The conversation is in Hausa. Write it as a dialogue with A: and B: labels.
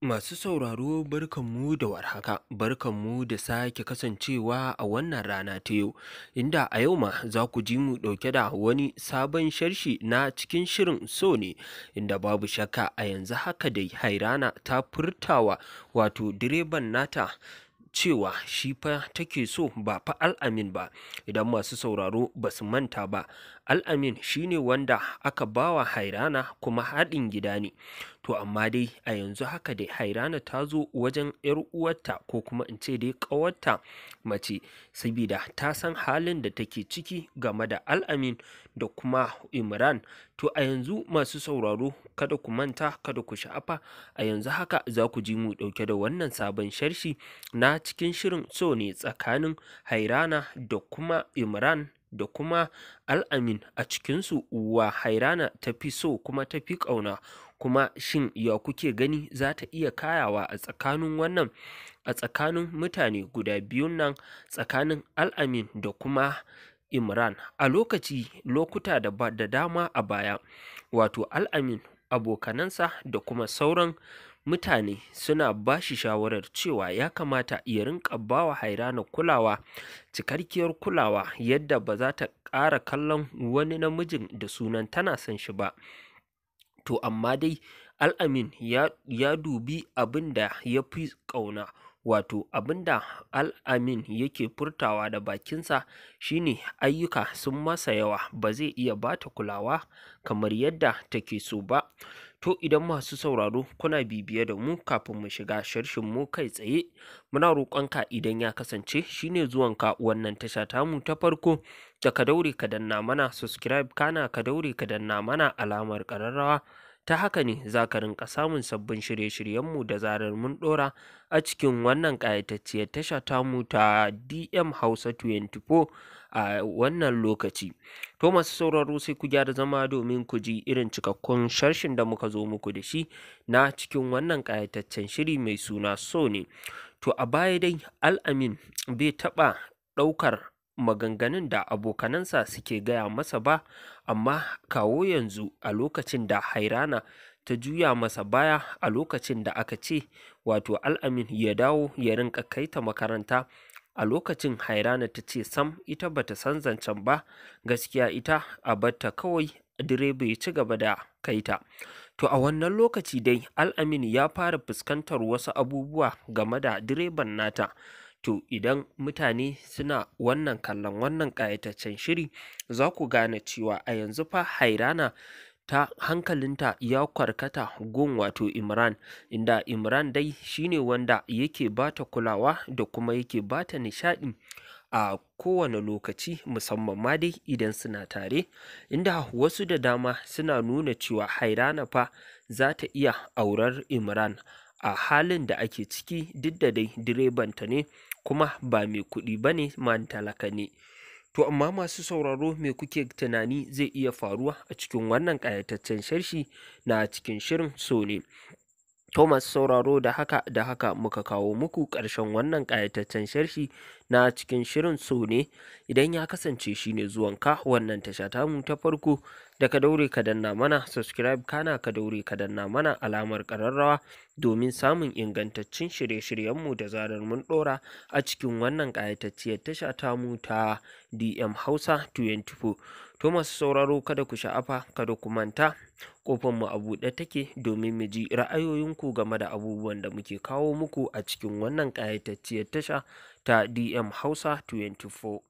A: Masu sauraro barkanmu da warhaka, barkanmu da sake kasancewa a wannan rana ta yau, inda a yau ma za ku ji mu ɗauke da wani sabon sharshi na cikin shirin so ne, inda babu shakka a yanzu haka dai Hairana ta furtawa wato direban nata cewa shi fa take so ba fa Al'amin ba. Idan masu sauraro ba su manta ba, Al'amin shine wanda aka bawa Hairana kuma haɗin gida ne. To amma dai a yanzu haka dai Hairana ta zo wajen 'yar uwarta ko kuma in ce dai ƙawarta mace, sabida ta san halin da take ciki game da Al'amin da kuma Imran. To a yanzu masu sauraro kada ku manta, kada ku sha'afa, a yanzu haka za ku ji mu ɗauke da wannan sabon sharshi na cikin shirin so ne tsakanin Hairana da kuma Imran da kuma Al'amin. A cikinsu wa Hairana ta fi so kuma ta fi ƙauna, kuma shin ya kuke gani za ta iya kayawa a tsakanin mutane guda biyun nan, tsakanin Al'amin da kuma Imran. A lokuta da dama a baya, wato Al'amin, abokanansa da kuma sauran mutane suna ba shi shawarar cewa ya kamata ya rinƙa bawa Hairana kulawa, cikakkiyar kulawa, yadda ba za ta ƙara kallon wani namijin da sunan tana son shi ba. To amma dai Al'amin ya dubi abin da ya fi ƙauna, wato abin da Al'amin yake furtawa da bakinsa shine ayyuka sun masa yawa, ba zai iya ba ta kulawa kamar yadda take so ba. To idan masu sauraro kuna bibiye da mu, kafin mu shiga sharshin mu kai tsaye, muna roƙonka idan ya kasance shine zuwanka wannan tasha tamu ta farko, da ka daure ka danna mana subscribe, kana ka daure ka danna mana alamar ƙararrawa. Ta haka ne za ka rinka samun sabbin shirye-shiryenmu da zarar mun ɗora a cikin wannan ƙayatacciyar tasha tamu ta DM Hausa 24 a wannan lokaci. To masu sauraro sai ku gyara zama domin ku ji irin cikakkun sharshin da muka zo muku da shi na cikin wannan ƙayataccen shiri mai suna so ne. To a baya dai Al'amin bai taɓa ɗaukar maganganun da abokanansa suke gaya masa ba, amma kawo yanzu a lokacin da Hairana ta juya masa baya, a lokacin da aka ce wato Al'amin ya dawo ya rinƙa kai ta makaranta, a lokacin Hairana ta ce sam ita bata san zancen ba, gaskiya ita a batta kawai direba ya ci gaba da kaita. To a wannan lokaci dai Al'amin ya fara fuskantar wasu abubuwa game da direban nata. To idan mutane suna wannan kallon wannan ƙayataccen shiri, za ku gane cewa a yanzu fa Hairana ta hankalinta ya karkata gun wato Imran, inda Imran dai shine wanda yake bata kulawa da kuma yake bata nishaɗi a kowane lokaci, musamman ma dai idan suna tare, inda wasu da dama suna nuna cewa Hairana fa za ta iya aurar Imran a halin da ake ciki, duk da dai direbanta ne kuma ba mai kuɗi ba ne, man talaka ne. To amma masu sauraro me kuke tunani zai iya faruwa a cikin wannan ƙayataccen sharshi na cikin shirin so ne? To masu sauraro da haka muka kawo muku ƙarshen wannan ƙayataccen sharshi na cikin shirin so ne. Idan ya kasance shine zuwanka wannan tasha tamu ta farko, da ka daure ka danna mana subscribe, kana ka daure ka danna mana alamar ƙararrawa domin samun ingantaccen shirye-shiryenmu da zarar mun ɗora a cikin wannan ƙayatacciyar tasha tamu ta DM Hausa 24. To masu sauraro kada ku sha'afa, kada ku manta, ƙofanmu a buɗe take domin mu ji ra'ayoyinku game da abubuwan da muke kawo muku a cikin wannan ƙayatacciyar tasha ta DM Hausa 24.